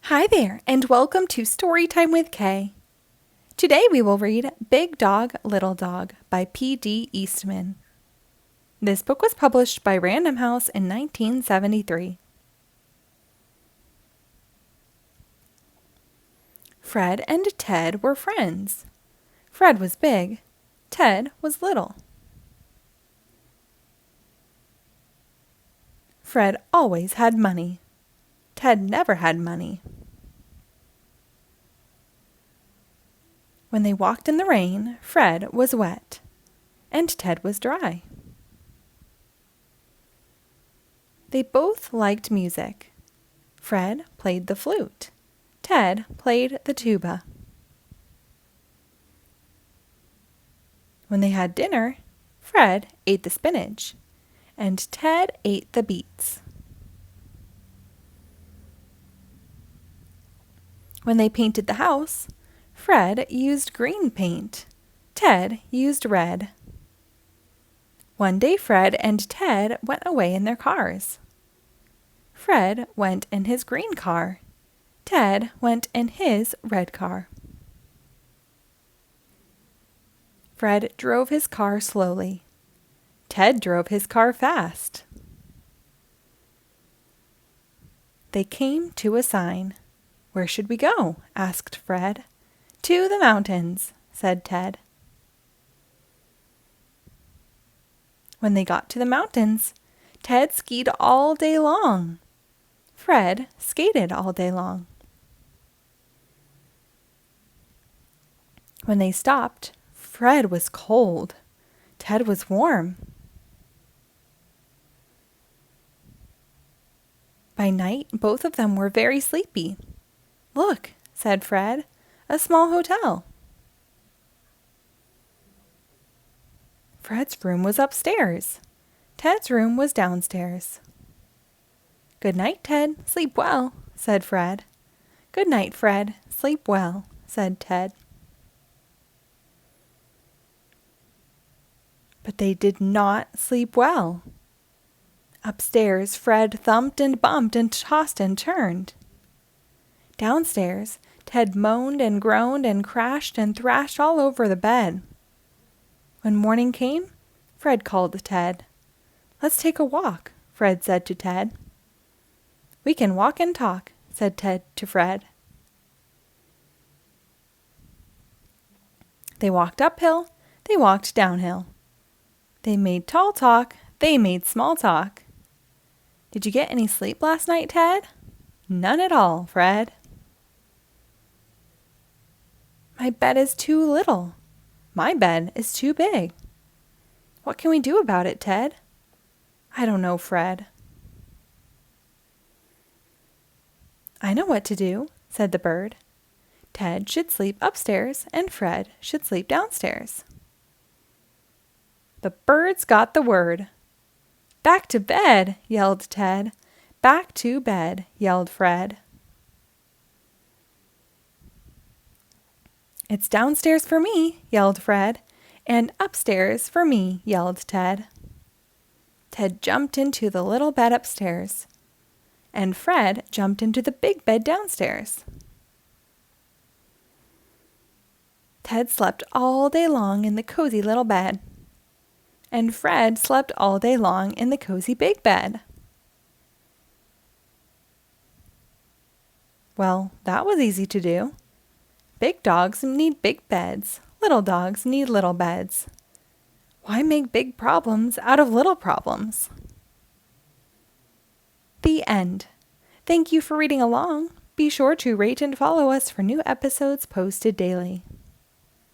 Hi there, and welcome to Storytime with Kay. Today we will read Big Dog, Little Dog by PD Eastman. This book was published by Random House in 1973. Fred and Ted were friends. Fred was big, Ted was little. Fred always had money. Ted never had money. When they walked in the rain, Fred was wet, and Ted was dry. They both liked music. Fred played the flute. Ted played the tuba. When they had dinner, Fred ate the spinach, and Ted ate the beets. When they painted the house, Fred used green paint. Ted used red. One day Fred and Ted went away in their cars. Fred went in his green car. Ted went in his red car. Fred drove his car slowly. Ted drove his car fast. They came to a sign. "Where should we go?" asked Fred. "To the mountains," said Ted. When they got to the mountains, Ted skied all day long. Fred skated all day long. When they stopped, Fred was cold. Ted was warm. By night, both of them were very sleepy. "Look," said Fred, "a small hotel." Fred's room was upstairs. Ted's room was downstairs. "Good night, Ted. Sleep well," said Fred. "Good night, Fred. Sleep well," said Ted. But they did not sleep well. Upstairs, Fred thumped and bumped and tossed and turned. Downstairs, Ted moaned and groaned and crashed and thrashed all over the bed. When morning came, Fred called Ted. "Let's take a walk," Fred said to Ted. "We can walk and talk," said Ted to Fred. They walked uphill, they walked downhill. They made tall talk, they made small talk. "Did you get any sleep last night, Ted?" "None at all, Fred." "My bed is too little." "My bed is too big." "What can we do about it, Ted?" "I don't know, Fred." "I know what to do," said the bird. "Ted should sleep upstairs and Fred should sleep downstairs." The birds got the word. "Back to bed!" yelled Ted. "Back to bed!" yelled Fred. "It's downstairs for me," yelled Fred, "and upstairs for me," yelled Ted. Ted jumped into the little bed upstairs, and Fred jumped into the big bed downstairs. Ted slept all day long in the cozy little bed, and Fred slept all day long in the cozy big bed. Well, that was easy to do. Big dogs need big beds. Little dogs need little beds. Why make big problems out of little problems? The end. Thank you for reading along. Be sure to rate and follow us for new episodes posted daily.